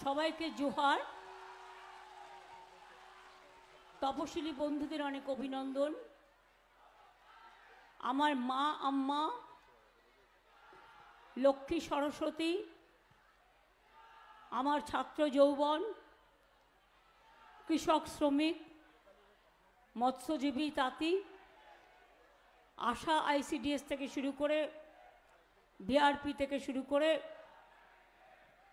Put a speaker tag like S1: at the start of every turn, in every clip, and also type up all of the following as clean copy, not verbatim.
S1: সবাইকে জোহার। তপশিলি বন্ধুদের অনেক অভিনন্দন। আমার মা আম্মা লক্ষ্মী সরস্বতী, আমার ছাত্র যৌবন, কৃষক শ্রমিক, মৎস্যজীবী তাঁতি, আশা আইসিডিএস থেকে শুরু করে বিআরপি থেকে শুরু করে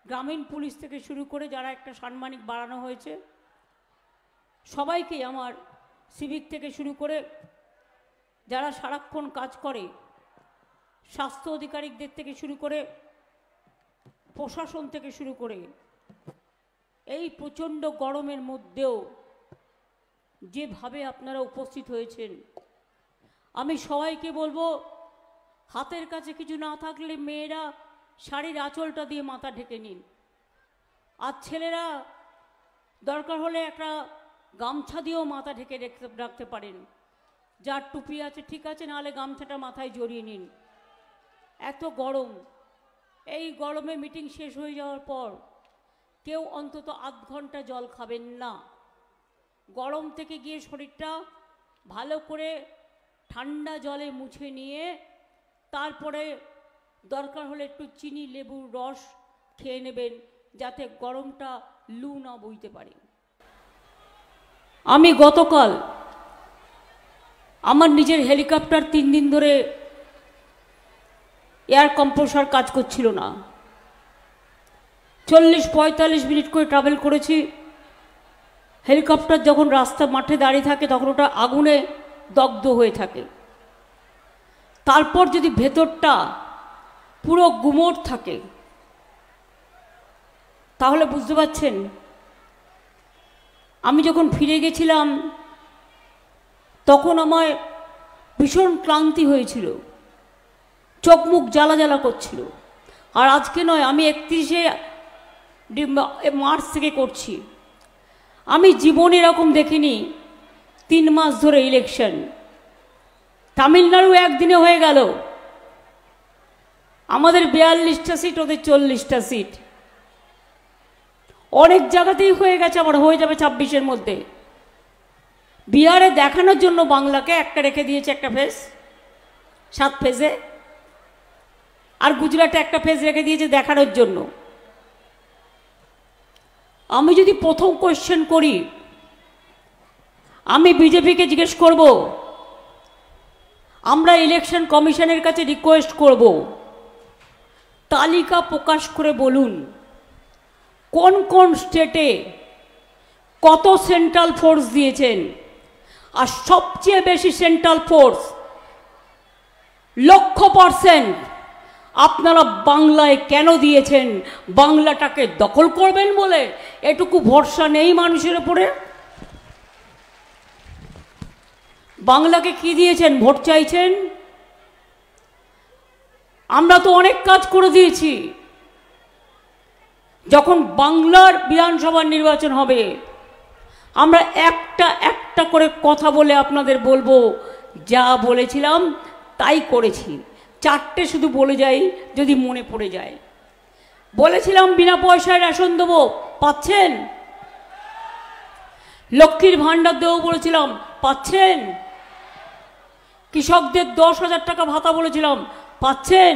S1: গ্রামীণ পুলিশ থেকে শুরু করে যারা একটা সাম্মানিক বাড়ানো হয়েছে সবাইকেই, আমার সিভিক থেকে শুরু করে যারা সারাক্ষণ কাজ করে, স্বাস্থ্য আধিকারিকদের থেকে শুরু করে প্রশাসন থেকে শুরু করে এই প্রচণ্ড গরমের মধ্যেও যেভাবে আপনারা উপস্থিত হয়েছেন, আমি সবাইকে বলবো হাতের কাছে কিছু না থাকলে মেয়েরা শাড়ির আঁচলটা দিয়ে মাথা ঢেকে নিন, আর ছেলেরা দরকার হলে একটা গামছা দিয়েও মাথা ঢেকে রাখতে পারেন। যার টুপি আছে ঠিক আছে, নাহলে গামছাটা মাথায় জড়িয়ে নিন। এত গরম, এই গরমে মিটিং শেষ হয়ে যাওয়ার পর কেউ অন্তত আধ ঘন্টা জল খাবেন না। গরম থেকে গিয়ে শরীরটা ভালো করে ঠান্ডা জলে মুছে নিয়ে তারপরে দরকার হলে একটু চিনি লেবুর রস খেয়ে নেবেন, যাতে গরমটা লু না বইতে পারে। আমি গতকাল আমার নিজের হেলিকপ্টার 3 দিন ধরে এয়ার কম্প্রেসর কাজ করছিল না, 40-45 মিনিট করে ট্রাভেল করেছি। হেলিকপ্টার যখন রাস্তা মাঠে দাঁড়িয়ে থাকে তখন ওটা আগুনে দগ্ধ হয়ে থাকে, তারপর যদি ভেতরটা পুরো গুমোট থাকে তাহলে বুঝতে পারছেন। আমি যখন ফিরে গেছিলাম তখন আমার ভীষণ ক্লান্তি হয়েছিল, চোখ মুখ জ্বালা জ্বালা করছিল। আর আজকে নয়, আমি 31শে মার্চ থেকে করছি। আমি জীবনে এরকম দেখিনি 3 মাস ধরে ইলেকশন। তামিলনাড়ু একদিনে হয়ে গেল, আমাদের 42টা সিট, ওদের 40টা সিট। অনেক জায়গাতেই হয়ে গেছে, আবার হয়ে যাবে 26-এর মধ্যে। বিহারে দেখানোর জন্য বাংলাকে একটা রেখে দিয়েছে, একটা ফেজ 7 ফেজে, আর গুজরাটে একটা ফেজ রেখে দিয়েছে দেখানোর জন্য। আমি যদি প্রথম কোয়েশ্চেন করি, আমি বিজেপিকে জিজ্ঞেস করব, আমরা ইলেকশন কমিশনের কাছে রিকোয়েস্ট করব তালিকা প্রকাশ করে বলুন কোন কোন স্টেটে কত সেন্ট্রাল ফোর্স দিয়েছেন, আর সবচেয়ে বেশি সেন্ট্রাল ফোর্স 100% আপনারা বাংলায় কেন দিয়েছেন? বাংলাটাকে দখল করবেন বলে? এটুকু ভরসা নেই মানুষের উপরে? বাংলাকে কি দিয়েছেন? ভোট চাইছেন? আমরা তো অনেক কাজ করে দিয়েছি। যখন বাংলার বিধানসভার নির্বাচন হবে আমরা একটা একটা করে কথা বলে আপনাদের বলবো, যা বলেছিলাম তাই করেছি। 4টে শুধু বলে যাই যদি মনে পড়ে যায়। বলেছিলাম বিনা পয়সায় রেশন দেবো, পাচ্ছেন? লক্ষ্মীর ভাণ্ডার দেবো বলেছিলাম, পাচ্ছেন? কৃষকদের 10,000 টাকা ভাতা বলেছিলাম, পাচ্ছেন?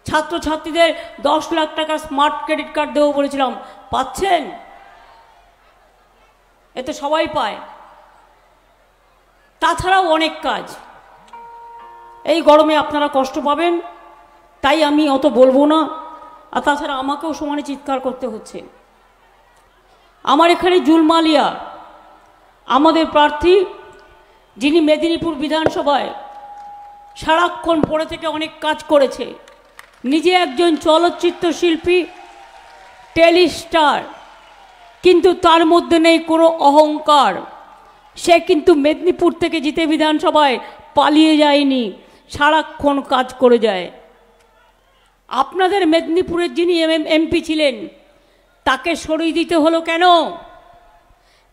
S1: ছাত্রছাত্রীদের 10 লাখ টাকা স্মার্ট ক্রেডিট কার্ড দেবো বলেছিলাম, পাচ্ছেন? এতে সবাই পায়। তাছাড়াও অনেক কাজ। এই গরমে আপনারা কষ্ট পাবেন, তাই আমি অত বলবো না। আর তাছাড়া আমাকেও সমানে চিৎকার করতে হচ্ছে। আমার এখানে জুলমালিয়া আমাদের প্রার্থী, যিনি মেদিনীপুর বিধানসভায় সারাক্ষণ পড়ে থেকে অনেক কাজ করেছে, নিজে একজন চলচ্চিত্র শিল্পী, টেলিস্টার, কিন্তু তার মধ্যে নেই কোনো অহংকার। সে কিন্তু মেদিনীপুর থেকে জিতে বিধানসভায় পালিয়ে যায়নি, সারাক্ষণ কাজ করে যায়। আপনাদের মেদিনীপুরের যিনি এমপি ছিলেন তাকে সরিয়ে দিতে হলো কেন?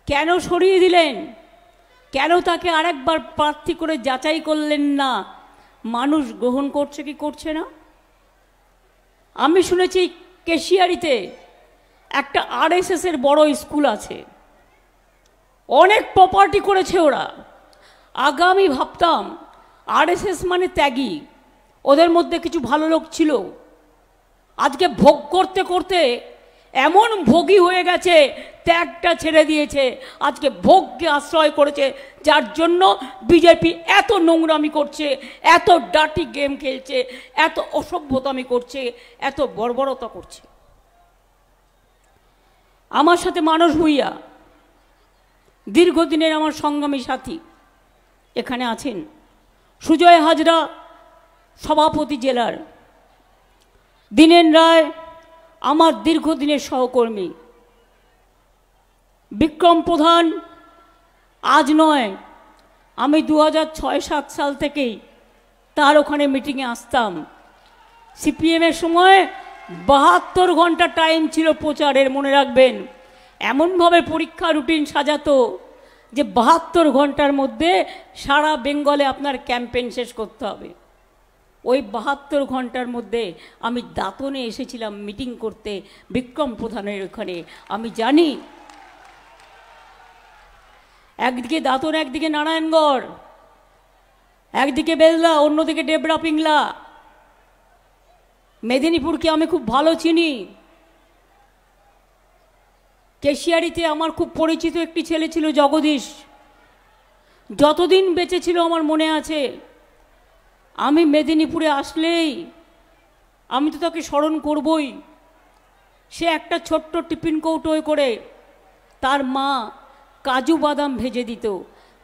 S1: কেন সরিয়ে দিলেন? কেন তাকে আরেকবার প্রার্থী করে যাচাই করলেন না? মানুষ গ্রহণ করছে কি করছে না? আমি শুনেছি কেশিয়ারিতে একটা আরএসএস এর বড় স্কুল আছে, অনেক প্রপার্টি করেছে ওরা। আগে আমি ভাবতাম আরএসএস মানে ত্যাগী, ওদের মধ্যে কিছু ভালো লোক ছিল। আজকে ভোগ করতে করতে এমন ভোগী হয়ে গেছে, ত্যাগটা ছেড়ে দিয়েছে, আজকে ভোগকে আশ্রয় করেছে, যার জন্য বিজেপি এত নোংরামি করছে, এত ডার্টি গেম খেলছে, এত অসভ্যতামি করছে, এত বর্বরতা করছে। আমার সাথে মানস ভূঁইয়া, দীর্ঘদিনের আমার সংগ্রামী সাথী, এখানে আছেন। সুজয় হাজরা সভাপতি জেলার, দীনেন রায় আমার দীর্ঘদিনের সহকর্মী, বিক্রম প্রধান আজ নয়, আমি 2006-07 সাল থেকেই তার ওখানে মিটিংয়ে আসতাম। সিপিএমের সময় 72 ঘন্টা টাইম ছিল প্রচারের, মনে রাখবেন। এমনভাবে পরীক্ষা রুটিন সাজাতো যে 72 ঘন্টার মধ্যে সারা বেঙ্গলে আপনার ক্যাম্পেইন শেষ করতে হবে। ওই 72 ঘন্টার মধ্যে আমি দাঁতনে এসেছিলাম মিটিং করতে বিক্রম প্রধানের ওখানে। আমি জানি একদিকে দাঁতন, একদিকে নারায়ণগড়, একদিকে বেলদা, অন্যদিকে ডেবরা পিংলা। মেদিনীপুরকে আমি খুব ভালো চিনি। কেশিয়ারিতে আমার খুব পরিচিত একটি ছেলে ছিল জগদীশ, যতদিন বেঁচে ছিল আমার মনে আছে। আমি মেদিনীপুরে আসলেই আমি তো তাকে স্মরণ করবই। সে একটা ছোট্ট টিফিন কৌটোয় করে তার মা কাজু বাদাম ভেজে দিত,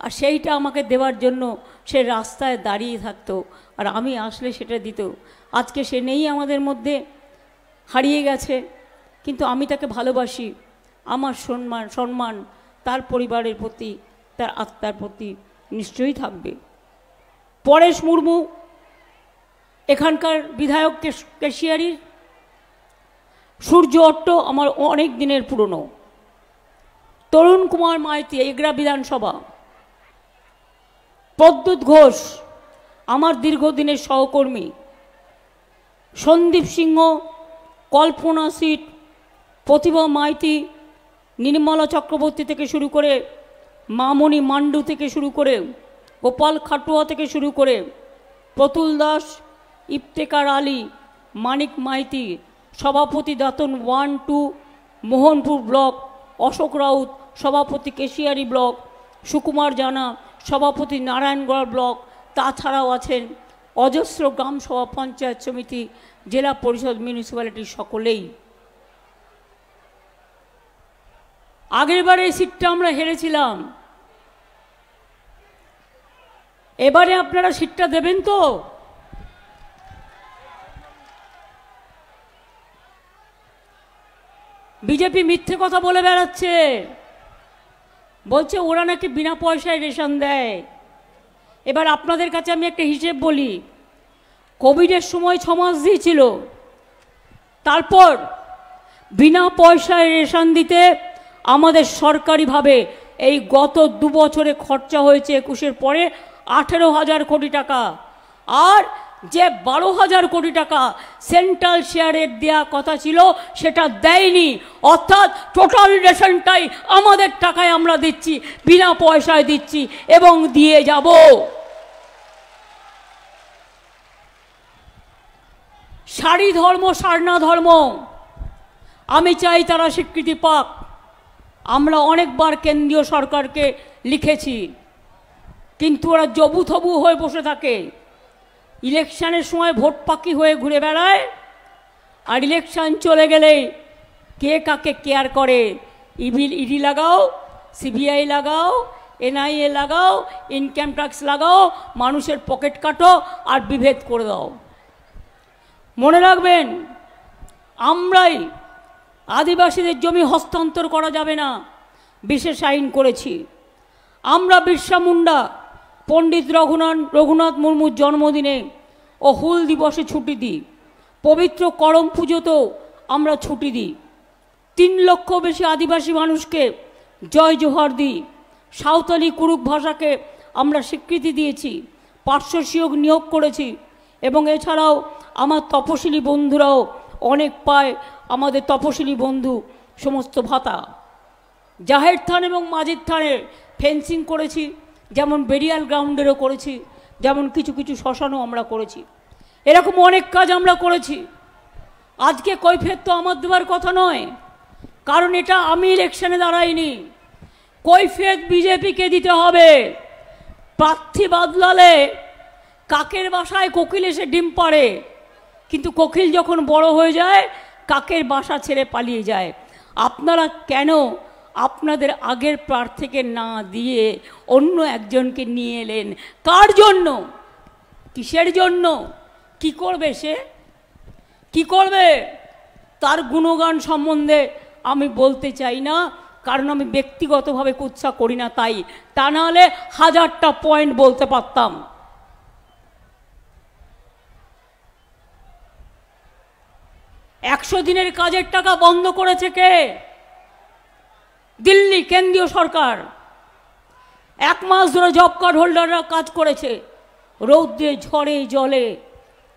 S1: আর সেইটা আমাকে দেওয়ার জন্য সে রাস্তায় দাঁড়িয়ে থাকতো, আর আমি আসলে সেটা দিত। আজকে সে নেই আমাদের মধ্যে, হারিয়ে গেছে, কিন্তু আমি তাকে ভালোবাসি। আমার সম্মান তার পরিবারের প্রতি, তার আত্মার প্রতি নিশ্চয়ই থাকবে। পরেশ মুর্মু এখানকার বিধায়ক কেশিয়ারির। সূর্য অট্ট আমার অনেক দিনের পুরনো। তরুণ কুমার মাইতি এগরা বিধানসভা। প্রদ্যুৎ ঘোষ আমার দীর্ঘদিনের সহকর্মী। সন্দীপ সিংহ, কল্পনা সিট, প্রতিভা মাইতি, নির্মলা চক্রবর্তী থেকে শুরু করে, মামনি মান্ডু থেকে শুরু করে, গোপাল খাটুয়া থেকে শুরু করে, প্রতুল দাস, ইফতেকার আলী, মানিক মাইতি, সভাপতি দাতন 1-2 মোহনপুর ব্লক, অশোক রাউত সভাপতি কেশিয়ারি ব্লক, সুকুমার জানা সভাপতি নারায়ণগড় ব্লক। তাছাড়াও আছেন অজস্র গ্রাম সভা, পঞ্চায়েত সমিতি, জেলা পরিষদ, মিউনিসিপ্যালিটির সকলেই। আগেরবারে এই সিটটা আমরা হেরেছিলাম, এবারে আপনারা সিটটা দেবেন তো? বিজেপি মিথ্যে কথা বলে বেড়াচ্ছে, বলছে ওরা নাকি বিনা পয়সায় রেশন দেয়। এবার আপনাদের কাছে আমি একটা হিসেব বলি, কোভিডের সময় 6 মাস দিয়েছিল, তারপর বিনা পয়সায় রেশন দিতে আমাদের সরকারিভাবে এই গত 2 বছরে খরচা হয়েছে 21-এর পরে 18,000 কোটি টাকা। আর যে 12,000 কোটি টাকা সেন্ট্রাল শেয়ারের দেওয়া কথা ছিল সেটা দেয়নি, অর্থাৎ টোটাল রেশনটাই আমাদের টাকায় আমরা দিচ্ছি, বিনা পয়সায় দিচ্ছি এবং দিয়ে যাব। সারি ধর্ম, সারনা ধর্ম, আমি চাই তারা স্বীকৃতি পাক। আমরা অনেকবার কেন্দ্রীয় সরকারকে লিখেছি, কিন্তু ওরা জবুথবু হয়ে বসে থাকে। ইলেকশনের সময় ভোট পাকি হয়ে ঘুরে বেড়ায়, আর ইলেকশন চলে গেলে কে কাকে কেয়ার করে। ইডি লাগাও, সিবিআই লাগাও, এনআইএ লাগাও, ইনকাম ট্যাক্স লাগাও, মানুষের পকেট কাটো আর বিভেদ করে দাও। মনে রাখবেন, আমরাই আদিবাসীদের জমি হস্তান্তর করা যাবে না বিশেষ আইন করেছি। আমরা বিরসা মুন্ডা, পণ্ডিত রঘুনাথ মুর্মুর জন্মদিনে ও হুল দিবসে ছুটি দিই। পবিত্র করম পুজোতেও আমরা ছুটি দিই। 3 লক্ষ বেশি আদিবাসী মানুষকে জয় জোহার দিই। সাঁওতালি কুরুক ভাষাকে আমরা স্বীকৃতি দিয়েছি, পার্শ্বসিয়োগ নিয়োগ করেছি, এবং এছাড়াও আমার তপশিলি বন্ধুরাও অনেক পায়। আমাদের তপশিলি বন্ধু সমস্ত ভাতা। জাহের থান এবং মাজিদ থানের ফেন্সিং করেছি, যেমন বেরিয়াল গ্রাউন্ডেরও করেছি, যেমন কিছু কিছু শ্মশানও আমরা করেছি। এরকম অনেক কাজ আমরা করেছি। আজকে কৈফিয়ত তো আমার দেওয়ার কথা নয়, কারণ এটা আমি ইলেকশনে দাঁড়াইনি। কৈফিয়ত বিজেপিকে দিতে হবে। প্রার্থী বদলালে কাকের বাসায় কোকিল এসে ডিম পাড়ে, কিন্তু কোকিল যখন বড় হয়ে যায় কাকের বাসা ছেড়ে পালিয়ে যায়। আপনারা কেন আপনাদের আগের প্রার্থীকে না দিয়ে অন্য একজনকে নিয়ে এলেন? কার জন্য? কিসের জন্য? কি করবে সে? কি করবে? তার গুণগান সম্বন্ধে আমি বলতে চাই না, কারণ আমি ব্যক্তিগতভাবে কুৎসা করি না। তাই তা নাহলে 1000টা পয়েন্ট বলতে পারতাম। একশো দিনের কাজের টাকা বন্ধ করেছে কে? দিল্লি কেন্দ্রীয় সরকার। 1 মাস ধরে জব কার্ড হোল্ডাররা কাজ করেছে রৌদ্রে ঝড়ে জলে,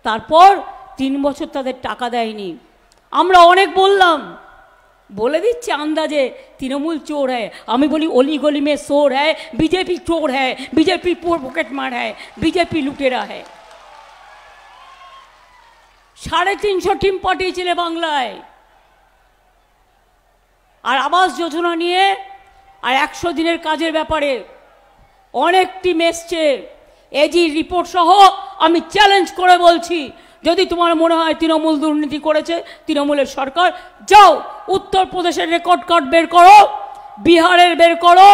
S1: তারপর 3 বছর তাদের টাকা দেয়নি। আমরা অনেক বললাম, বলে দিচ্ছে আন্দাজে তৃণমূল চোর হ্যায়। আমি বলি অলি গলি মে চোর হ্যায়, বিজেপি চোর হ্যায়, বিজেপি পকেট মার হ্যায়, বিজেপি লুটেরা হ্যায়। 350 টিম পাঠিয়েছিলে বাংলায়। আর আবাস যোজনা নিয়ে আর 100 দিনের কাজের ব্যাপারে অনেক টিম এসছে। এজি রিপোর্ট সহ আমি চ্যালেঞ্জ করে বলছি, যদি তোমার মনে হয় তৃণমূল দুর্নীতি করেছে, তৃণমূলের সরকার, যাও উত্তরপ্রদেশের রেকর্ড কার্ড বের করো, বিহারের বের করো,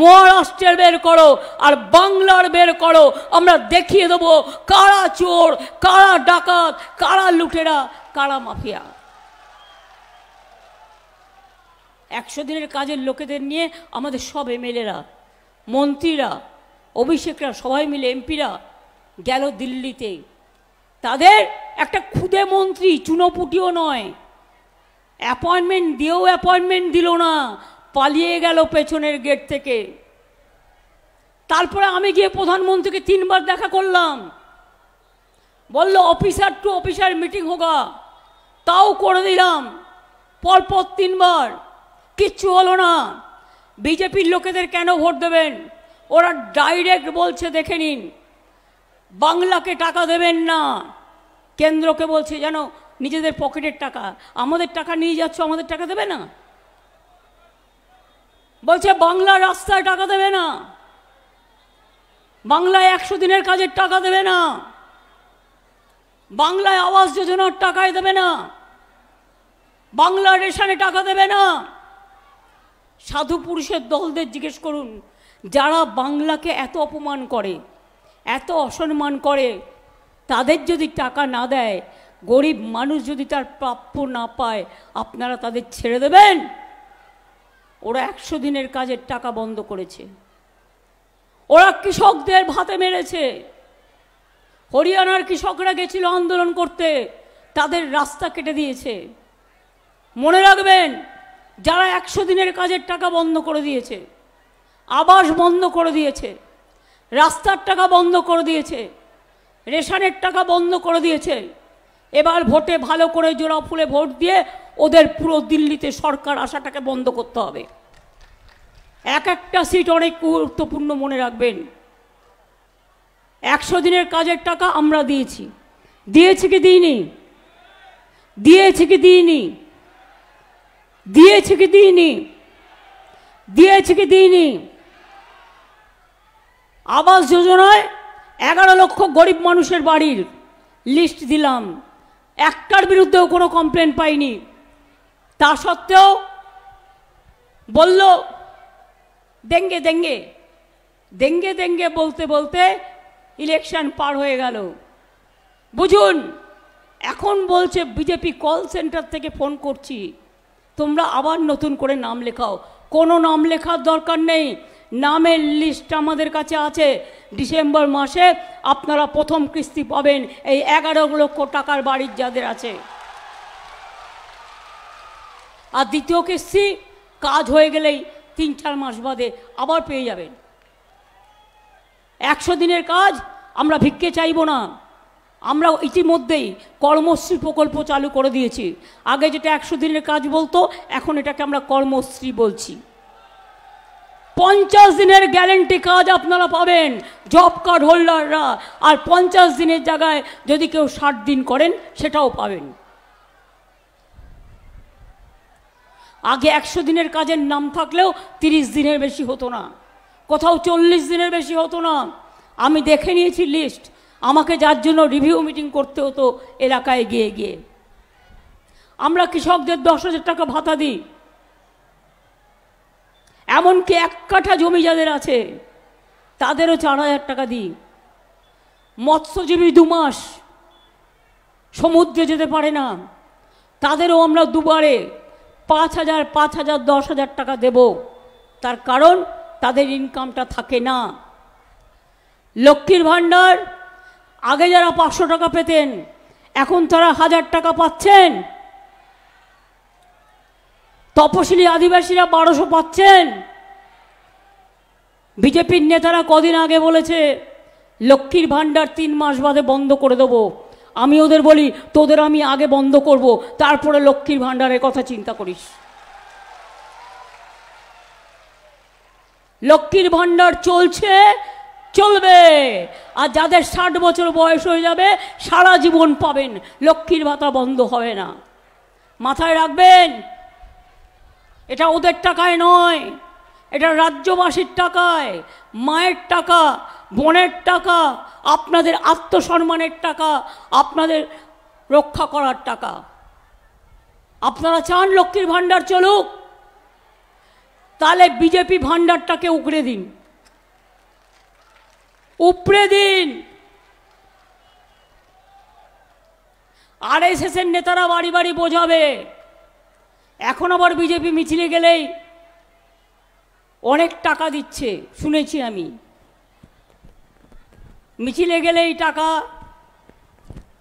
S1: মহারাষ্ট্রের বের করো, আর বাংলার বের করো। আমরা দেখিয়ে দেবো কারা চোর, কারা ডাকাত, কারা লুটেরা, কারা মাফিয়া। 100 দিনের কাজের লোকেদের নিয়ে আমাদের সব এমএলএরা, মন্ত্রীরা, অভিষেকরা সবাই মিলে, এমপিরা গেল দিল্লিতে। তাদের একটা খুদে মন্ত্রী, চুনোপুটিও নয়, অ্যাপয়েন্টমেন্ট দিয়েও অ্যাপয়েন্টমেন্ট দিল না, পালিয়ে গেল পেছনের গেট থেকে। তারপরে আমি গিয়ে প্রধানমন্ত্রীকে 3 বার দেখা করলাম। বলল অফিসার টু অফিসার মিটিং হোগা, তাও করে দিলাম পরপর 3 বার, কিচ্ছু হলো না। বিজেপির লোকেদের কেন ভোট দেবেন? ওরা ডাইরেক্ট বলছে, দেখে নিন, বাংলাকে টাকা দেবেন না, কেন্দ্রকে বলছে যেন নিজেদের পকেটের টাকা, আমাদের টাকা নিয়ে যাচ্ছ, আমাদের টাকা দেবে না। বলছে বাংলা রাস্তায় টাকা দেবে না, বাংলায় 100 দিনের কাজের টাকা দেবে না, বাংলায় আবাস যোজনার টাকায় দেবে না, বাংলা রেশনে টাকা দেবে না। সাধু পুরুষের দলদের জিজ্ঞেস করুন, যারা বাংলাকে এত অপমান করে, এত অসম্মান করে, তাদের যদি টাকা না দেয়, গরিব মানুষ যদি তার প্রাপ্য না পায়, আপনারা তাদের ছেড়ে দেবেন? ওরা 100 দিনের কাজের টাকা বন্ধ করেছে। ওরা কৃষকদের ভাতে মেরেছে। হরিয়ানার কৃষকরা গেছিল আন্দোলন করতে, তাদের রাস্তা কেটে দিয়েছে। মনে রাখবেন, যারা 100 দিনের কাজের টাকা বন্ধ করে দিয়েছে, আবাস বন্ধ করে দিয়েছে, রাস্তার টাকা বন্ধ করে দিয়েছে, রেশনের টাকা বন্ধ করে দিয়েছে, এবার ভোটে ভালো করে জোড়া ফুলে ভোট দিয়ে ওদের পুরো দিল্লিতে সরকার আসাটাকে বন্ধ করতে হবে। এক একটা সিট অনেক গুরুত্বপূর্ণ, মনে রাখবেন। 100 দিনের কাজের টাকা আমরা দিয়েছি। দিয়েছি কি দিইনি? দিয়েছি কি দিইনি? দিয়েছি কি দিইনি? দিয়েছি কি দিইনি? আবাস যোজনায় 11 লক্ষ গরিব মানুষের বাড়ির লিস্ট দিলাম, একটার বিরুদ্ধেও কোনো কমপ্লেন পাইনি। তা সত্ত্বেও বলল দেঙ্গে দেঙ্গে দেঙ্গে দেঙ্গে বলতে বলতে ইলেকশন পার হয়ে গেল। বুঝুন, এখন বলছে বিজেপি কল সেন্টার থেকে ফোন করছি, তোমরা আবার নতুন করে নাম লেখাও। কোনো নাম লেখার দরকার নেই, নামের লিস্ট আমাদের কাছে আছে। ডিসেম্বর মাসে আপনারা প্রথম কিস্তি পাবেন, এই 11 লক্ষ টাকার বাড়ির যাদের আছে। আর দ্বিতীয় কিস্তি কাজ হয়ে গেলেই 3-4 মাস বাদে আবার পেয়ে যাবেন। 100 দিনের কাজ আমরা ভিক্ষে চাইব না, আমরা ইতিমধ্যেই কর্মশ্রী প্রকল্প চালু করে দিয়েছি। আগে যেটা 100 দিনের কাজ বলতো, এখন এটাকে আমরা কর্মশ্রী বলছি। 50 দিনের গ্যারেন্টি কাজ আপনারা পাবেন জব কার্ড হোল্ডাররা, আর 50 দিনের জায়গায় যদি কেউ 60 দিন করেন সেটাও পাবেন। আগে 100 দিনের কাজের নাম থাকলেও 30 দিনের বেশি হতো না, কোথাও 40 দিনের বেশি হতো না। আমি দেখে নিয়েছি লিস্ট, আমাকে যার জন্য রিভিউ মিটিং করতে হতো এলাকায় গিয়ে গিয়ে। আমরা কৃষকদের 10,000 টাকা ভাতা দিই, এমনকি 1 কাঠা জমি যাদের আছে তাদেরও 4,000 টাকা দিই। মৎস্যজীবী 2 মাস সমুদ্রে যেতে পারে না, তাদেরও আমরা দুবারে 5,000, 5,000, 10,000 টাকা দেব। তার কারণ তাদের ইনকামটা থাকে না। লক্ষ্মীর ভাণ্ডার আগে যারা 500 টাকা পেতেন, এখন তারা 1,000 টাকা পাচ্ছেন। তপশিলি আদিবাসীরা 1200 পাচ্ছেন। বিজেপির নেতারা কদিন আগে বলেছে লক্ষ্মীর ভাণ্ডার 3 মাস বাদে বন্ধ করে দেবো। আমি ওদের বলি, তোদের আমি আগে বন্ধ করব, তারপরে লক্ষ্মীর ভাণ্ডারের কথা চিন্তা করিস। লক্ষ্মীর ভাণ্ডার চলছে, চলবে। আর যাদের 60 বছর বয়স হয়ে যাবে সারা জীবন পাবেন, লক্ষ্মীর ভাতা বন্ধ হবে না। মাথায় রাখবেন, এটা ওদের টাকায় নয়, এটা রাজ্যবাসীর টাকায়, মায়ের টাকা, বোনের টাকা, আপনাদের আত্মসম্মানের টাকা, আপনাদের রক্ষা করার টাকা। আপনারা চান লক্ষ্মীর ভাণ্ডার চলুক, তাহলে বিজেপি ভাণ্ডারটাকে উগড়ে দিন, উপড়ে দিন। আরএসএসের নেতারা বাড়ি বাড়ি বোঝাবে। এখন আবার বিজেপি মিছিলে গেলেই অনেক টাকা দিচ্ছে, শুনেছি আমি। মিছিলে গেলেই টাকা,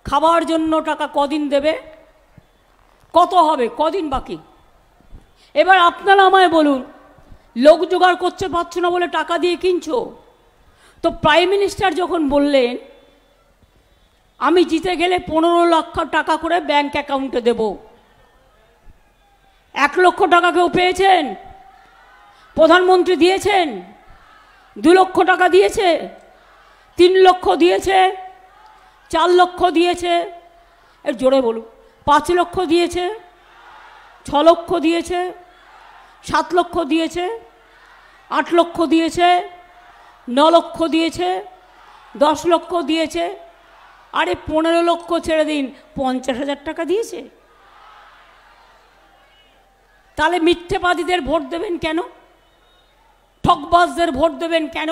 S1: খাবার জন্য টাকা কদিন দেবে, কত হবে, কদিন বাকি। এবার আপনারা আমায় বলুন, লোক জোগাড় করতে পারছো না বলে টাকা দিয়ে কিনছো। তো প্রাইম মিনিস্টার যখন বললেন আমি জিতে গেলে 15 লক্ষ টাকা করে ব্যাংক অ্যাকাউন্টে দেব, 1 লক্ষ টাকা কেউ পেয়েছেন? প্রধানমন্ত্রী দিয়েছেন? 2 লক্ষ টাকা দিয়েছে, 3 লক্ষ দিয়েছে, 4 লক্ষ দিয়েছে, এর জোরে বলুন। 5 লক্ষ দিয়েছে, 6 লক্ষ দিয়েছে, 7 লক্ষ দিয়েছে, 8 লক্ষ দিয়েছে, 9 লক্ষ দিয়েছে, 10 লক্ষ দিয়েছে। আরে 15 লক্ষ ছেড়ে দিন, 50,000 টাকা দিয়েছে। তাহলে মিথ্যেবাদীদের ভোট দেবেন কেন? ঠকবাজদের ভোট দেবেন কেন?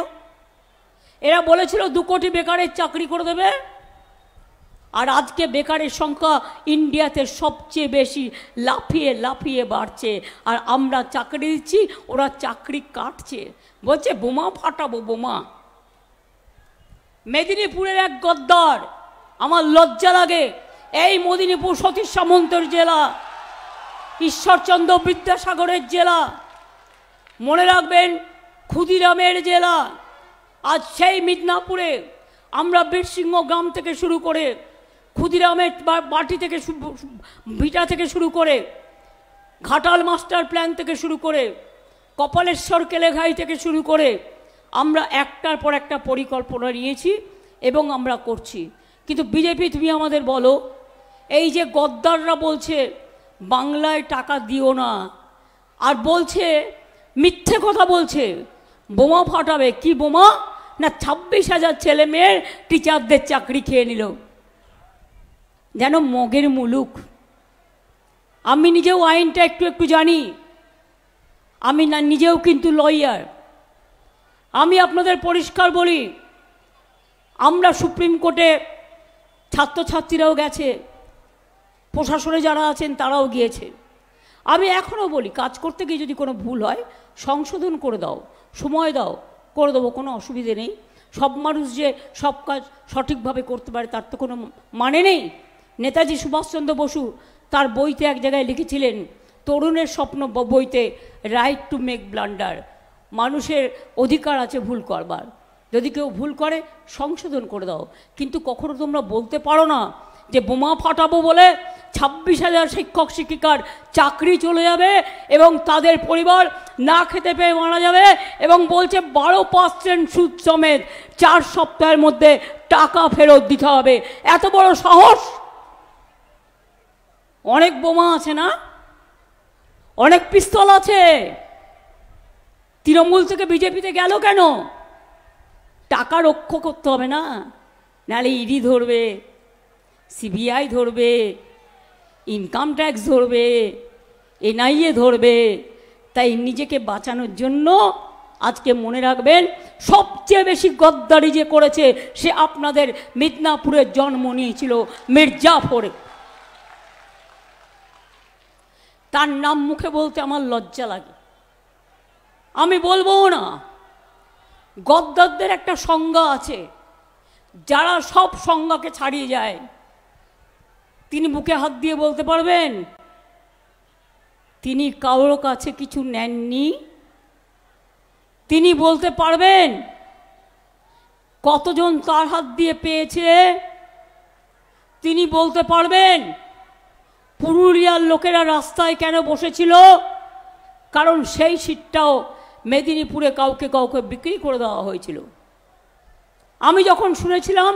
S1: এরা বলেছিল 2 কোটি বেকারের চাকরি করে দেবে, আর আজকে বেকারের সংখ্যা ইন্ডিয়াতে সবচেয়ে বেশি, লাফিয়ে লাফিয়ে বাড়ছে। আর আমরা চাকরি দিচ্ছি, ওরা চাকরি কাটছে। বলছে বোমা ফাটাবো, বোমা। মেদিনীপুরের এক গদ্দার, আমার লজ্জা লাগে, এই মেদিনীপুর সতীশ সামন্তের জেলা, ঈশ্বরচন্দ্র বিদ্যাসাগরের জেলা, মনে রাখবেন ক্ষুদিরামের জেলা। আজ সেই মিদনাপুরে আমরা বীরসিংহ গ্রাম থেকে শুরু করে, ক্ষুদিরামের বাটি থেকে, ভিটা থেকে শুরু করে, ঘাটাল মাস্টার প্ল্যান থেকে শুরু করে, কপালেশ্বর কেলেঘাই থেকে শুরু করে, আমরা একটার পর একটা পরিকল্পনা নিয়েছি এবং আমরা করছি। কিন্তু বিজেপি, তুমি আমাদের বলো, এই যে গদ্দাররা বলছে বাংলায় টাকা দিও না, আর বলছে মিথ্যে কথা বলছে, বোমা ফাটাবে। কি বোমা? না 26,000 ছেলে মেয়ের টিচারদের চাকরি খেয়ে নিল, যেন মগের মুলুক। আমি নিজেও আইনটা একটু একটু জানি, আমি না নিজেও কিন্তু লয়ার। আমি আপনাদের পরিষ্কার বলি, আমরা সুপ্রিম কোর্টে, ছাত্রছাত্রীরাও গেছে, প্রশাসনে যারা আছেন তারাও গিয়েছে। আমি এখনও বলি, কাজ করতে গিয়ে যদি কোনো ভুল হয় সংশোধন করে দাও, সময় দাও, করে দেবো, কোনো অসুবিধে নেই। সব মানুষ যে সব কাজ সঠিকভাবে করতে পারে তার তো কোনো মানে নেই। নেতাজি সুভাষচন্দ্র বসু তার বইতে এক জায়গায় লিখেছিলেন, তরুণের স্বপ্ন বইতে, রাইট টু মেক ব্লান্ডার, মানুষের অধিকার আছে ভুল করবার। যদি কেউ ভুল করে সংশোধন করে দাও, কিন্তু কখনো তোমরা বলতে পারো না যে বোমা ফাটাবো বলে 26,000 শিক্ষক শিক্ষিকার চাকরি চলে যাবে এবং তাদের পরিবার না খেতে পেয়ে মারা যাবে, এবং বলছে 12% সুদ সমেত 4 সপ্তাহের মধ্যে টাকা ফেরত দিতে হবে। এত বড় সাহস! অনেক বোমা আছে না, অনেক পিস্তল আছে, তৃণমূল থেকে বিজেপিতে গেল কেন? টাকা রক্ষা করতে হবে না, নাহলে ইডি ধরবে, সিবিআই ধরবে, ইনকাম ট্যাক্স ধরবে, এনআইএ ধরবে। তাই নিজেকে বাঁচানোর জন্য আজকে মনে রাখবেন, সবচেয়ে বেশি গদ্দারি যে করেছে সে আপনাদের মিদনাপুরে জন্ম নিয়েছিল মির্জাফরে। তার নাম মুখে বলতে আমার লজ্জা লাগে, আমি বলবো না। গদ্দারদের একটা সংজ্ঞা আছে, যারা সব সংজ্ঞাকে ছাড়িয়ে যায়। তিনি বুকে হাত দিয়ে বলতে পারবেন তিনি কারোর কাছে কিছু নেননি? তিনি বলতে পারবেন কতজন তার হাত দিয়ে পেয়েছে? তিনি বলতে পারবেন পুরুলিয়ার লোকেরা রাস্তায় কেন বসেছিল? কারণ সেই সিটটাও মেদিনীপুরে কাউকে কাউকে বিক্রি করে দেওয়া হয়েছিল। আমি যখন শুনেছিলাম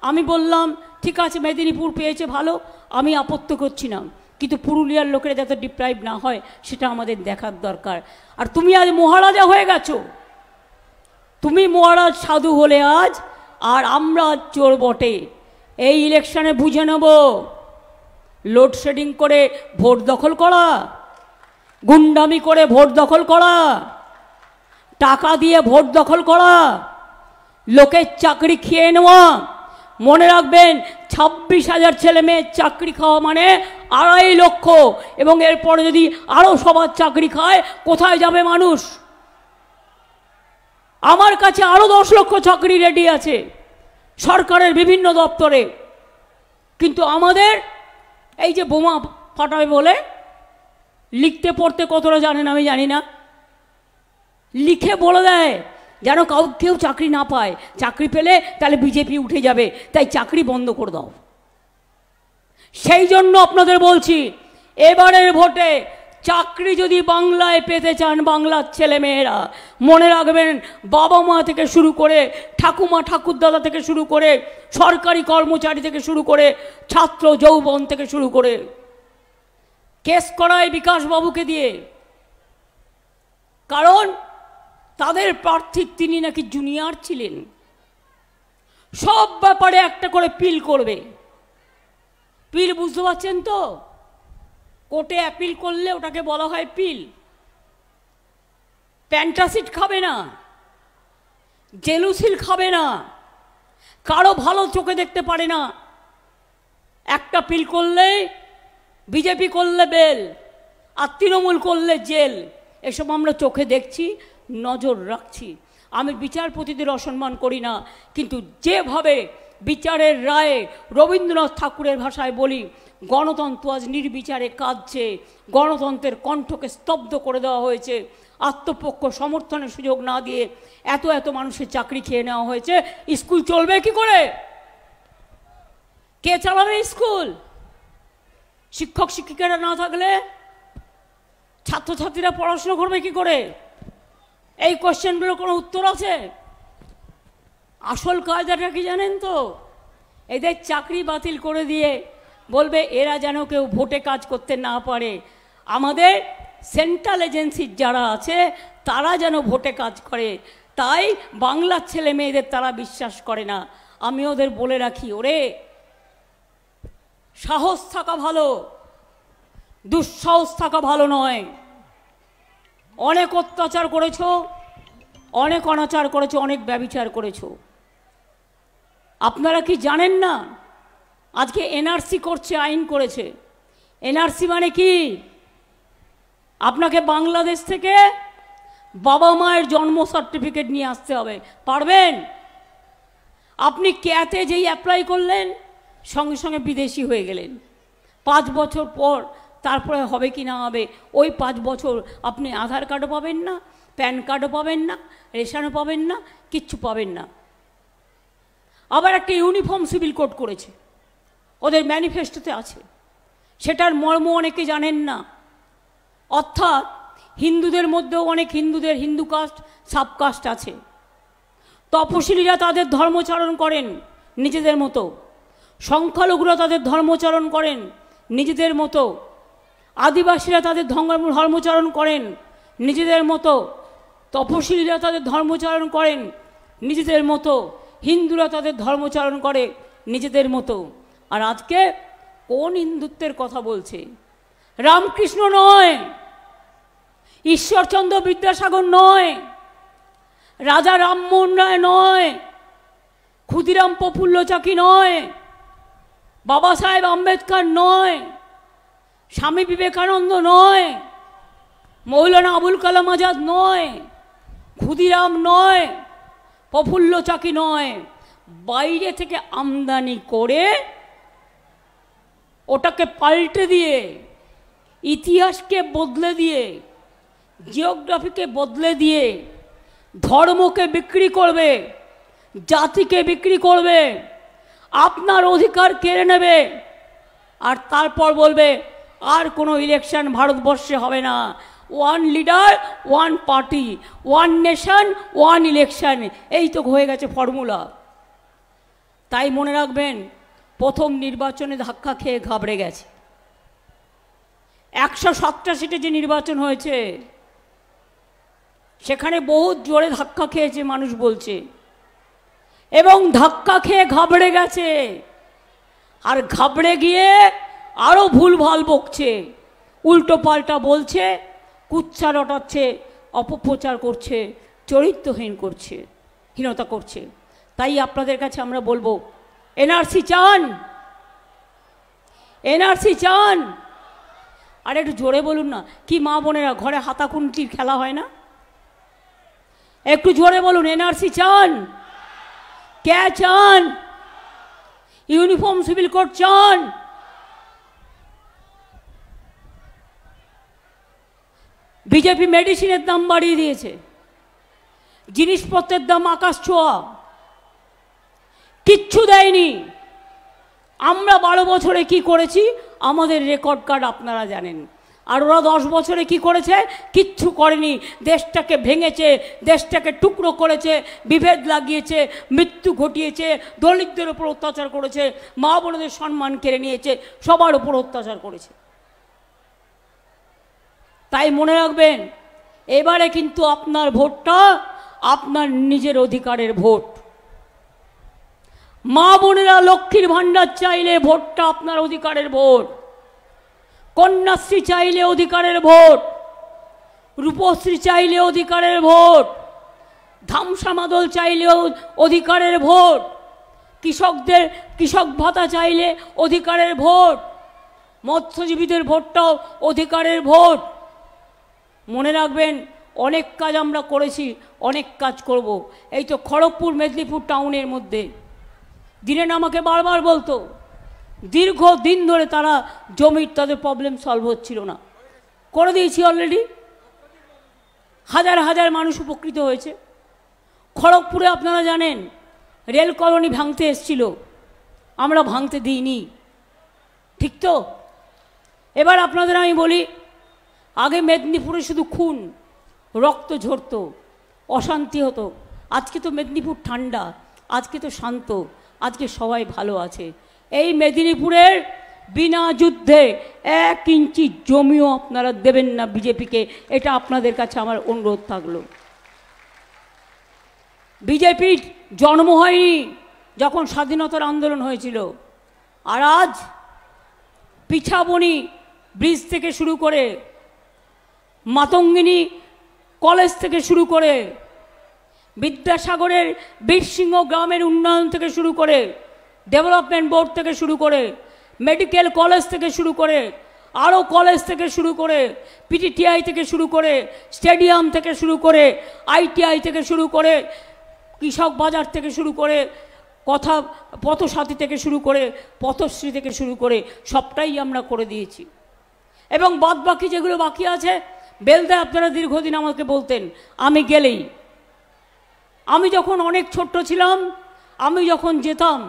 S1: আমি বললাম ঠিক আছে, মেদিনীপুর পেয়েছে ভালো, আমি আপত্তি করছি না, কিন্তু পুরুলিয়ার লোকেরা যাতে ডিপ্রাইভ না হয় সেটা আমাদের দেখার দরকার। আর তুমি আজ মহারাজা হয়ে গেছো, তুমি মহারাজ সাধু হলে আজ, আর আমরা চোর বটে। এই ইলেকশনে বুঝে নেব, লোডশেডিং করে ভোট দখল করা, গুন্ডামি করে ভোট দখল করা, টাকা দিয়ে ভোট দখল করা, লোকের চাকরি খেয়ে নেওয়া। মনে রাখবেন 26,000 ছেলে মেয়ের চাকরি খাওয়া মানে 2.5 লক্ষ, এবং এরপরে যদি আরও সবার চাকরি খায় কোথায় যাবে মানুষ? আমার কাছে আরও 10 লক্ষ চাকরি রেডি আছে সরকারের বিভিন্ন দপ্তরে, কিন্তু আমাদের এই যে বোমা ফাটাবে বলে লিখতে পড়তে কতটা জানেন আমি জানি না, লিখে বলে দেয় যেন কেউ চাকরি না পায়, চাকরি পেলে তাহলে বিজেপি উঠে যাবে, তাই চাকরি বন্ধ করে দাও। সেই জন্য আপনাদের বলছি, এবারের ভোটে চাকরি যদি বাংলায় পেতে চান বাংলার ছেলে মেয়েরা, মনে রাখবেন বাবা মা থেকে শুরু করে, ঠাকুমা ঠাকুরদাদা থেকে শুরু করে, সরকারি কর্মচারী থেকে শুরু করে, ছাত্র যৌবন থেকে শুরু করে, কেস করায় বিকাশবাবুকে দিয়ে, কারণ তাদের প্রার্থী তিনি নাকি জুনিয়র ছিলেন। সব ব্যাপারে একটা করে পিল করবে। পিল বুঝতে পারছেন তো? কোর্টে অ্যাপিল করলে ওটাকে বলা হয় পিল। প্যান্টাসিড খাবে না, জেলুসিল খাবে না, কারো ভালো চোখে দেখতে পারে না। একটা পিল করলে বিজেপি করলে বেল, আর তৃণমূল করলে জেল। এসব আমরা চোখে দেখছি, নজর রাখছি। আমি বিচারপতিদের অসম্মান করি না, কিন্তু যেভাবে বিচারের রায়ে রবীন্দ্রনাথ ঠাকুরের ভাষায় বলি, গণতন্ত্র আজ নির্বিচারে কাঁদছে, গণতন্ত্রের কণ্ঠকে স্তব্ধ করে দেওয়া হয়েছে, আত্মপক্ষ সমর্থনের সুযোগ না দিয়ে এত এত মানুষের চাকরি খেয়ে নেওয়া হয়েছে। স্কুল চলবে কি করে? কে চালাবে স্কুল? শিক্ষক শিক্ষিকারা না থাকলে ছাত্রছাত্রীরা পড়াশোনা করবে কি করে? এই কোশ্চেনগুলোর কোনো উত্তর আছে? আসল কায়দাটা কি জানেন তো? এদের চাকরি বাতিল করে দিয়ে বলবে এরা যেন কেউ ভোটে কাজ করতে না পারে, আমাদের সেন্ট্রাল এজেন্সির যারা আছে তারা যেন ভোটে কাজ করে। তাই বাংলার ছেলে মেয়েদের তারা বিশ্বাস করে না। আমি ওদের বলে রাখি, ওরে সাহস থাকা ভালো, দুঃসাহস থাকা ভালো নয়। অনেক অত্যাচার করেছ, অনেক অনাচার করেছ, অনেক ব্যভিচার করেছ। আপনারা কি জানেন না আজকে এনআরসি করছে, আইন করেছে। এনআরসি মানে কি? আপনাকে বাংলাদেশ থেকে বাবা মায়ের জন্ম সার্টিফিকেট নিয়ে আসতে হবে। পারবেন? আপনি ক্যাতে যেই অ্যাপ্লাই করলেন সঙ্গে সঙ্গে বিদেশি হয়ে গেলেন। 5 বছর পর তারপরে হবে কি না হবে, ওই 5 বছর আপনি আধার কার্ডও পাবেন না, প্যান কার্ডও পাবেন না, রেশনও পাবেন না, কিচ্ছু পাবেন না। আবার একটা ইউনিফর্ম সিভিল কোড করেছে, ওদের ম্যানিফেস্টোতে আছে, সেটার মর্ম অনেকে জানেন না। অর্থাৎ হিন্দুদের মধ্যেও অনেক হিন্দু কাস্ট, সাবকাস্ট আছে। তপশিলীরা তাদের ধর্মচারণ করেন নিজেদের মতো, সংখ্যালঘুরা তাদের ধর্মচারণ করেন নিজেদের মতো, আদিবাসীরা তাদের ধর্মচারণ করেন নিজেদের মতো, তপশিলীরা তাদের ধর্মচারণ করেন নিজেদের মতো, হিন্দুরা তাদের ধর্মচারণ করে নিজেদের মতো। আর আজকে কোন হিন্দুত্বের কথা বলছে? রামকৃষ্ণ নয়, ঈশ্বরচন্দ্র বিদ্যাসাগর নয়, রাজা রামমোহন রায় নয়, ক্ষুদিরাম প্রফুল্ল চাকি নয়, বাবা সাহেব আম্বেদকর নয়, স্বামী বিবেকানন্দ নয়, মৌলানা আবুল কালাম আজাদ নয়, ক্ষুদিরাম নয়, প্রফুল্ল চাকি নয়। বাইরে থেকে আমদানি করে ওটাকে পাল্টে দিয়ে, ইতিহাসকে বদলে দিয়ে, জিওগ্রাফিকে বদলে দিয়ে ধর্মকে বিক্রি করবে, জাতিকে বিক্রি করবে, আপনার অধিকার কেড়ে নেবে, আর তারপর বলবে আর কোনো ইলেকশন ভারতবর্ষে হবে না, one leader one party, one nation one election, এই তো হয়ে গেছে ফর্মুলা। তাই মনে রাখবেন, প্রথম নির্বাচনে ধাক্কা খেয়ে ঘাবড়ে গেছে। 107টা সিটে যে নির্বাচন হয়েছে সেখানে বহুত জোরে ধাক্কা খেয়েছে মানুষ বলছে, এবং ধাক্কা খেয়ে ঘাবড়ে গেছে, আর ঘাবড়ে গিয়ে আরও ভুলভাল বকছে, উল্টো পাল্টা বলছে, কুচ্ছা রটাচ্ছে, অপপ্রচার করছে, চরিত্রহীন করছে, হীনতা করছে। তাই আপনাদের কাছে আমরা বলবো, এনআরসি চান? এনআরসি চান? আর একটু জোরে বলুন না। কি মা বোনেরা, ঘরে হাতাখুন্তির খেলা হয় না? একটু জোরে বলুন, এনআরসি চান? কে চান? ইউনিফর্ম সিভিল কোড চান? বিজেপি মেডিসিনের দাম বাড়িয়ে দিয়েছে, জিনিসপত্রের দাম আকাশ ছোঁয়া, কিচ্ছু দেয়নি। আমরা 12 বছরে কি করেছি আমাদের রেকর্ড কার্ড আপনারা জানেন, আর ওরা 10 বছরে কি করেছে? কিচ্ছু করেনি। দেশটাকে ভেঙেছে, দেশটাকে টুকরো করেছে, বিভেদ লাগিয়েছে, মৃত্যু ঘটিয়েছে, দলিতদের উপর অত্যাচার করেছে, মা বোনদের সম্মান কেড়ে নিয়েছে, সবার উপর অত্যাচার করেছে। তাই মনে রাখবেন, এবারে কিন্তু আপনার ভোটটা আপনার নিজের অধিকারের ভোট। মা বোনেরা লক্ষ্মীর ভাণ্ডার চাইলে ভোটটা আপনার অধিকারের ভোট, কন্যাশ্রী চাইলে অধিকারের ভোট, রূপশ্রী চাইলে অধিকারের ভোট, ধামসা মাদল চাইলেও অধিকারের ভোট, কৃষক ভাতা চাইলে অধিকারের ভোট, মৎস্যজীবীদের ভোটটাও অধিকারের ভোট। মনে রাখবেন, অনেক কাজ আমরা করেছি, অনেক কাজ করব। এই তো খড়গপুর মেদিনীপুর টাউনের মধ্যে দিনেন আমাকে বারবার বলতো, দীর্ঘ দিন ধরে তারা জমির তাদের প্রবলেম সলভ হচ্ছিল না, করে দিয়েছি অলরেডি। হাজার হাজার মানুষ উপকৃত হয়েছে। খড়গপুরে আপনারা জানেন রেল কলোনি ভাঙতে এসেছিল, আমরা ভাঙতে দিইনি, ঠিক তো? এবার আপনাদের আমি বলি, আগে মেদিনীপুরে শুধু খুন, রক্ত ঝরত, অশান্তি হতো। আজকে তো মেদিনীপুর ঠান্ডা, আজকে তো শান্ত, আজকে সবাই ভালো আছে। এই মেদিনীপুরের বিনা যুদ্ধে 1 ইঞ্চি জমিও আপনারা দেবেন না বিজেপিকে, এটা আপনাদের কাছে আমার অনুরোধ থাকলো। বিজেপির জন্ম হয়নি যখন স্বাধীনতার আন্দোলন হয়েছিল, আর আজ পিছাবনি ব্রিজ থেকে শুরু করে, মাতঙ্গিনী কলেজ থেকে শুরু করে, বিদ্যাসাগরের বীরসিংহ গ্রামের উন্নয়ন থেকে শুরু করে, ডেভেলপমেন্ট বোর্ড থেকে শুরু করে, মেডিকেল কলেজ থেকে শুরু করে, আরও কলেজ থেকে শুরু করে, পিটিটিআই থেকে শুরু করে, স্টেডিয়াম থেকে শুরু করে, আইটিআই থেকে শুরু করে, কৃষক বাজার থেকে শুরু করে, পথসাথী থেকে শুরু করে, পথশ্রী থেকে শুরু করে, সবটাই আমরা করে দিয়েছি। এবং বাদ বাকি যেগুলো বাকি আছে বেলদায় আপনারা দীর্ঘদিন আমাকে বলতেন, আমি গেলেই, আমি যখন অনেক ছোট্ট ছিলাম, আমি যখন যেতাম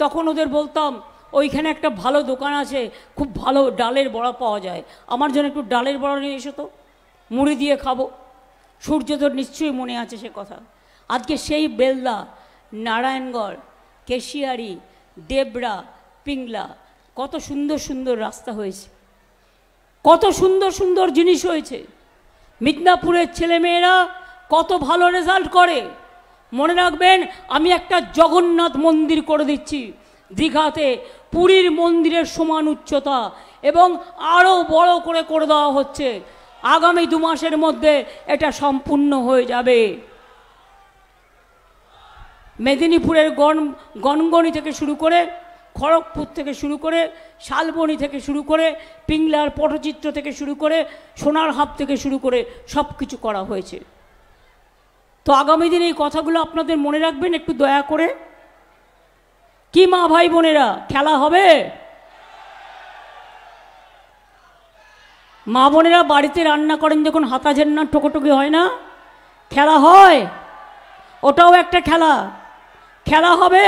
S1: তখন ওদের বলতাম ওইখানে একটা ভালো দোকান আছে, খুব ভালো ডালের বড়া পাওয়া যায়, আমার জন্য একটু ডালের বড়া নিয়ে এসো তো, মুড়ি দিয়ে খাবো। সূর্যদর নিশ্চয়ই মনে আছে সে কথা। আজকে সেই বেলদা, নারায়ণগড়, কেশিয়ারি, দেবরা, পিংলা, কত সুন্দর সুন্দর রাস্তা হয়েছে, কত সুন্দর সুন্দর জিনিস হয়েছে। মিদনাপুরের ছেলেমেয়েরা কত ভালো রেজাল্ট করে। মনে রাখবেন, আমি একটা জগন্নাথ মন্দির করে দিচ্ছি দীঘাতে, পুরীর মন্দিরের সমান উচ্চতা, এবং আরও বড় করে করে দেওয়া হচ্ছে। আগামী 2 মাসের মধ্যে এটা সম্পূর্ণ হয়ে যাবে। মেদিনীপুরের গনগনি থেকে শুরু করে, খড়গপুর থেকে শুরু করে, শালবনি থেকে শুরু করে, পিংলার পটচিত্র থেকে শুরু করে, সোনারহাট থেকে শুরু করে সব কিছু করা হয়েছে। তো আগামী দিনে এই কথাগুলো আপনাদের মনে রাখবেন একটু দয়া করে। কি মা ভাই বোনেরা, খেলা হবে? মা বোনেরা বাড়িতে রান্না করেন যখন হাতা ঝেন্নার ঠোকোটুকি হয় না, খেলা হয়, ওটাও একটা খেলা। খেলা হবে,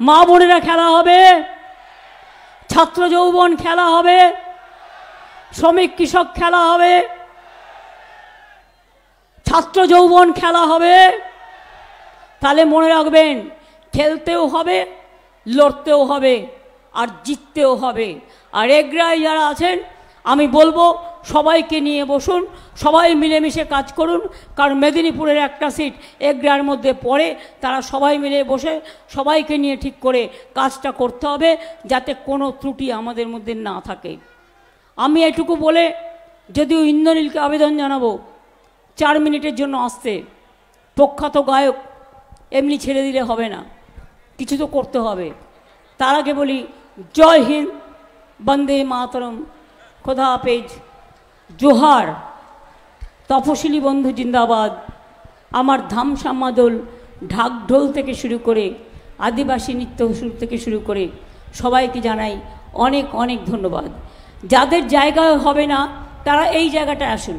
S1: মা বোনেরা খেলা হবে, ছাত্র যৌবন খেলা হবে, শ্রমিক কৃষক খেলা হবে, ছাত্র যৌবন খেলা হবে। তাহলে মনে রাখবেন, খেলতেও হবে, লড়তেও হবে, আর জিততেও হবে। আর এগরায় যারা আছেন, আমি বলবো সবাইকে নিয়ে বসুন, সবাই মিলেমিশে কাজ করুন। কারণ মেদিনীপুরের একটা সিট এগরার মধ্যে পড়ে, তারা সবাই মিলে বসে সবাইকে নিয়ে ঠিক করে কাজটা করতে হবে, যাতে কোনো ত্রুটি আমাদের মধ্যে না থাকে। আমি এটুকু বলে যদিও ইন্দ্রনীলকে আবেদন জানাবো 4 মিনিটের জন্য আসতে। প্রখ্যাত গায়ক এমনি ছেড়ে দিলে হবে না, কিছু তো করতে হবে। তার আগে বলি জয় হিন্দ, বন্দে মাতরম, খোদা হাফেজ, জোহার। তপশিলি বন্ধু জিন্দাবাদ। আমার ধামসামাদল, ঢাকঢোল থেকে শুরু করে, আদিবাসী নৃত্য থেকে শুরু করে সবাইকে জানাই অনেক অনেক ধন্যবাদ। যাদের জায়গা হবে না তারা এই জায়গাটায় আসুন,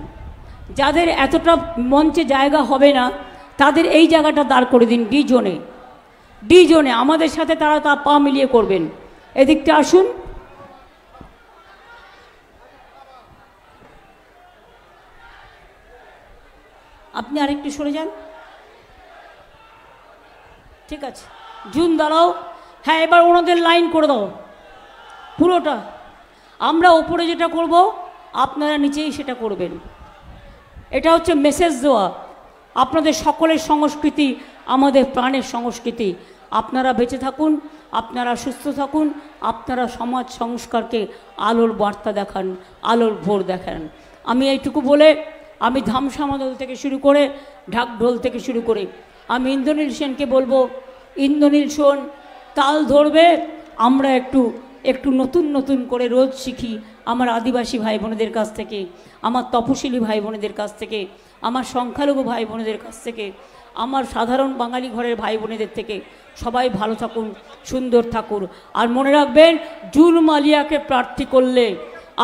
S1: যাদের এতটা মঞ্চে জায়গা হবে না তাদের এই জায়গাটা দাঁড় করে দিন ডি জোনে আমাদের সাথে তারা তা পা মিলিয়ে করবেন। এদিকটা আসুন। আপনি আরেকটু সরে যান, ঠিক আছে। জুন দাঁড়াও। হ্যাঁ, এবার ওনাদের লাইন করে দাও পুরোটা। আমরা ওপরে যেটা করব আপনারা নিচেই সেটা করবেন। এটা হচ্ছে মেসেজ দেওয়া, আপনাদের সকলের সংস্কৃতি আমাদের প্রাণের সংস্কৃতি। আপনারা বেঁচে থাকুন, আপনারা সুস্থ থাকুন, আপনারা সমাজ সংস্কারকে আলোর বার্তা দেখান, আলোর ভোর দেখান। আমি এইটুকু বলে আমি ধামসামাদল থেকে শুরু করে, ঢাকঢোল থেকে শুরু করে আমি ইন্দ্রনীল সেনকে বলবো, ইন্দ্রনীল শোন, তাল ধরবে। আমরা একটু নতুন নতুন করে রোজ শিখি আমার আদিবাসী ভাই বোনেদের কাছ থেকে, আমার তপশিলি ভাই বোনেদের কাছ থেকে, আমার সংখ্যালঘু ভাই বোনেদের কাছ থেকে, আমার সাধারণ বাঙালি ঘরের ভাই বোনেদের থেকে। সবাই ভালো থাকুন, সুন্দর থাকুন। আর মনে রাখবেন, জুন মালিয়াকে প্রার্থী করলে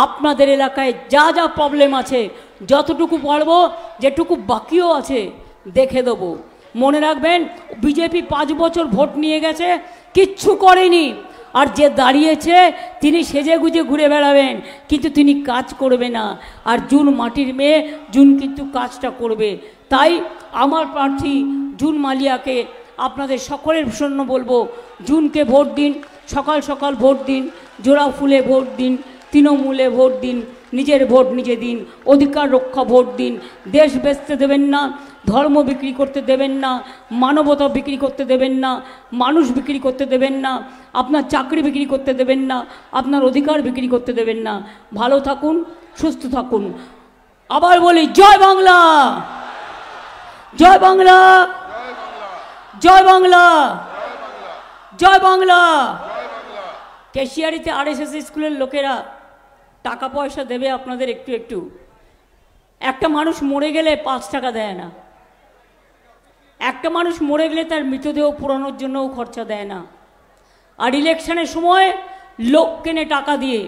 S1: আপনাদের এলাকায় যা যা প্রবলেম আছে, যতটুকু পারবো, যেটুকু বাকিও আছে দেখে দেবো। মনে রাখবেন, বিজেপি 5 বছর ভোট নিয়ে গেছে, কিচ্ছু করেনি। আর যে দাঁড়িয়েছে তিনি সেজে গুজে ঘুরে বেড়াবেন, কিন্তু তিনি কাজ করবে না। আর জুন মাটির মেয়ে, জুন কিন্তু কাজটা করবে। তাই আমার প্রার্থী জুন মালিয়াকে আপনাদের সকলের জন্য বলবো, জুনকে ভোট দিন, সকাল সকাল ভোট দিন, জোড়া ফুলে ভোট দিন, তৃণমূলে ভোট দিন, নিজের ভোট নিজে দিন, অধিকার রক্ষা ভোট দিন। দেশ বেচতে দেবেন না, ধর্ম বিক্রি করতে দেবেন না, মানবতা বিক্রি করতে দেবেন না, মানুষ বিক্রি করতে দেবেন না, আপনার চাকরি বিক্রি করতে দেবেন না, আপনার অধিকার বিক্রি করতে দেবেন না। ভালো থাকুন, সুস্থ থাকুন। আবার বলি, জয় বাংলা, জয় বাংলা, জয় বাংলা, জয় বাংলা। কেশিয়ারিতে RSS স্কুলের লোকেরা টাকা পয়সা দেবে আপনাদের একটু একটু। একটা মানুষ মরে গেলে 5 টাকা দেয় না, একটা মানুষ মরে গেলে তার মৃতদেহ পোড়ানোর জন্যও খরচা দেয় না। আর ইলেকশনের সময় লোক কেনে টাকা দিয়ে,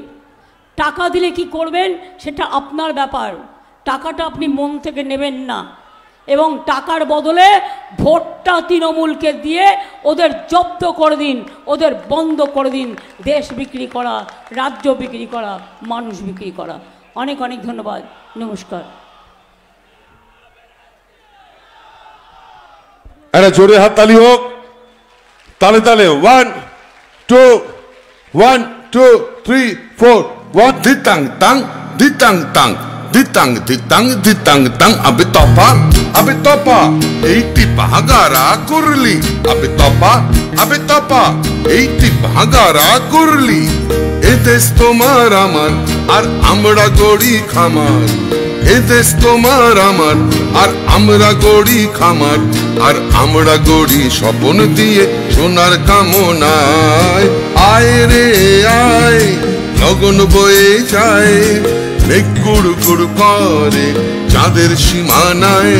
S1: টাকা দিলে কি করবেন সেটা আপনার ব্যাপার, টাকাটা আপনি মন থেকে নেবেন না, এবং টাকার বদলে ভোটটা তৃণমূলকে দিয়ে ওদের জব্দ করে দিন, ওদের বন্ধ করে দিন দেশ বিক্রি করা, রাজ্য বিক্রি করা, মানুষ বিক্রি করা। অনেক অনেক ধন্যবাদ, নমস্কার।
S2: একটা জোরে হাততালি হোক, তালে তালে 1 2 1 2 3 4 1 ditang tang ditang tang ditang ditang ditang tang abe topa এইটি ভাগারা করলি আবে topa এইটি ভাগারা করলি এ দেশ তোমার আমার আর আমরা গড়ি খামার এ দেশ তোমার আমার আর আমরা গড়ি খামার আর আমরা গড়ি স্বপন দিয়ে সোনার কামনায় আয় রে আয় লগন বয়ে যায় মেঘ গুড় গুড় করে চাঁদের সীমানায়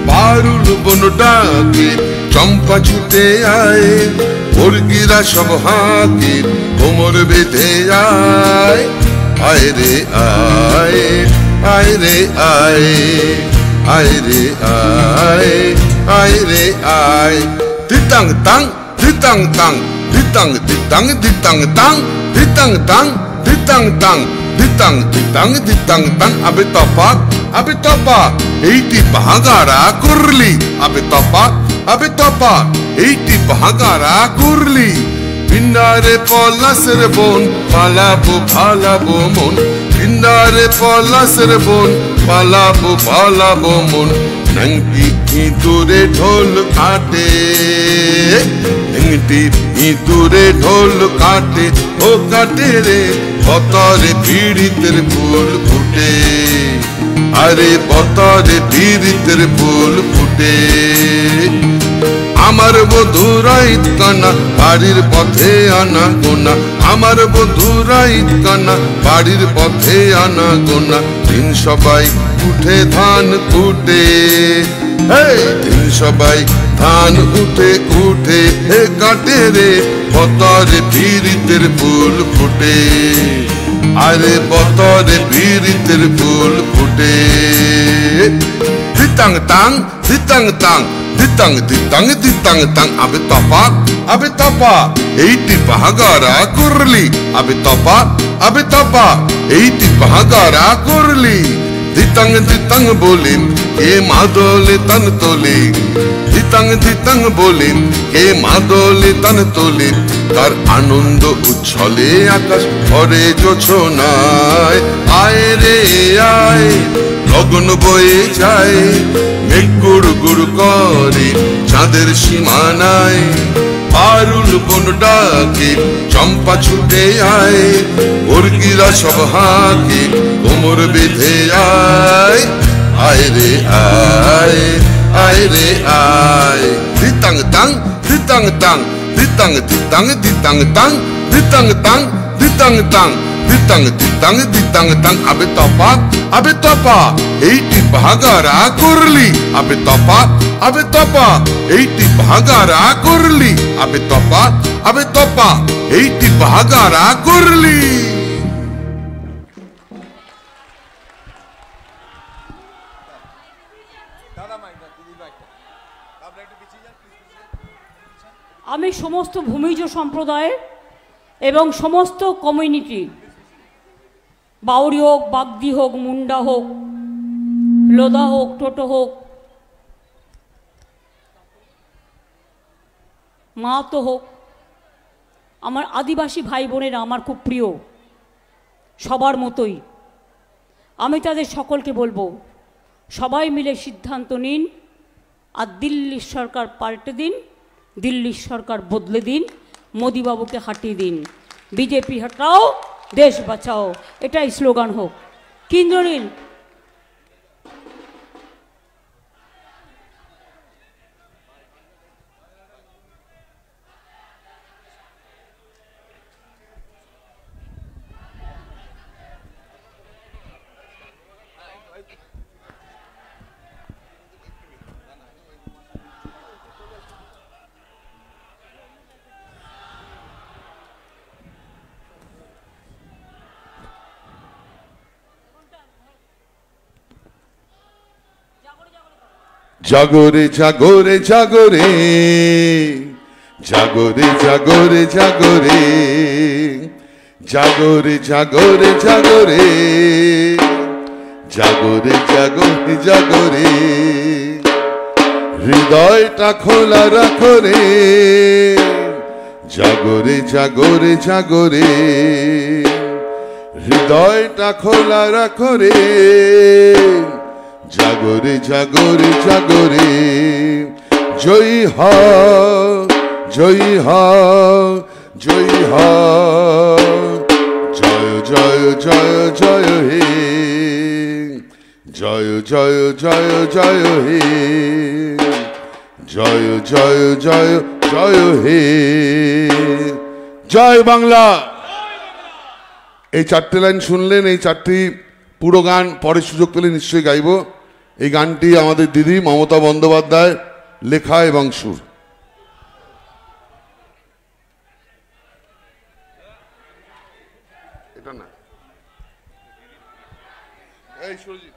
S2: পারুল বন ডাকে চম্পা ছুটে আয় মুরগিরা সব হাঁকে কোমর বেঁধে আয় আয় রে আয় আয় রে আয় আয় রে আয় আয় রে আয় ditang tang ditang tang ditang ditang ditang tang ditang tang ditang tang ditang ditang ditang tang abe topa এইটি ভাগারা করলি abe topa এইটি ভাগারা করলি পিন্ডারে পলাশের বন পালাবো পালাবো মন পিন্ডারে পলাশের বন পালাবো মন নংটি ইঁদুরে ঢোল কাটে নংটি ইঁদুরে ঢোল কাটে ও কাটে রে পতরে পীড়িতের ফুল ফুটে আরে পতরে পীড়িতের ফুল ফুটে আমার বধুরা ইতকানা বাড়ির পথে আনা গোনা আমার বধুরা ইতকানা বাড়ির পথে আনা গোনা দিন সবাই উঠে ধান কুটে দিন সবাই ধান উঠে উঠে হে কাটে রে পতরে পীড়িতের ফুল ফুটে আরে পতরে পীড়িতের ফুল ফুটে ditang tang ditang tang ditang ditang ditang tang abe topa এইটি ভাগারা করলি abe topa এইটি ভাগারা করলি ditang ditang বলিন কে মাদলে তন তোলে ditang ditang বলিন কে মাদলে তন তোলে তার আনন্দ উচ্ছলে আকাশ ভরে জোছনায় আয় রে আয় লগন বয়ে যায় মেঘ গুড় গুড় করে চাঁদের সীমানায় পারুল বন ডাকে চম্পা ছুটে আয় মুরগিরা সব হাঁকে কোমর বেঁধে আয় আয় রে আয় আয় রে আয় ditang tang ditang tang ditang ditang ditang tang ditang tang ditang tang ditang ditang ditang tang abe topa এইটি ভাগারা করলি abe topa এইটি ভাগারা করলি abe topa এইটি ভাগারা করলি
S1: আমি সমস্ত ভূমিজ সম্প্রদায়ের এবং সমস্ত কমিউনিটি, বাউরি হোক, বাগদি হোক, মুন্ডা হোক, লোধা হোক, টোটো হোক, মাহাতো হোক, আমার আদিবাসী ভাই বোনেরা আমার খুব প্রিয়, সবার মতোই। আমি তাদের সকলকে বলবো, সবাই মিলে সিদ্ধান্ত নিন আর দিল্লির সরকার পাল্টে দিন, দিল্লির সরকার বদলে দিন, মোদিবাবুকে হাঁটিয়ে দিন। বিজেপি হটাও, দেশ বাঁচাও, এটাই স্লোগান হোক। কি ইন্দ্রনীল?
S2: জাগরে জাগরে জাগরে জাগরে জাগরে জাগরে জাগরে জাগরে জাগরে জাগরে জাগরে জাগরে হৃদয়টা খোলা রাখো রে জাগরে জাগরে জাগরে হৃদয়টা খোলা রাখো রে জাগরে জাগরে জাগরে জয়ী হ জয়ী হ জয়ী হ জয় জয় জয় জয় হে জয় জয় জয় জয় হে জয় জয় জয় জয় হে জয় বাংলা। এই চারটে লাইন শুনলেন, এই চারটি পুরো গান পরে সুযোগ পেলে নিশ্চয়ই গাইব। এই গানটি আমাদের দিদি মমতা বন্দ্যোপাধ্যায় লেখা এবং সুর। এটা না এই সুরজিৎ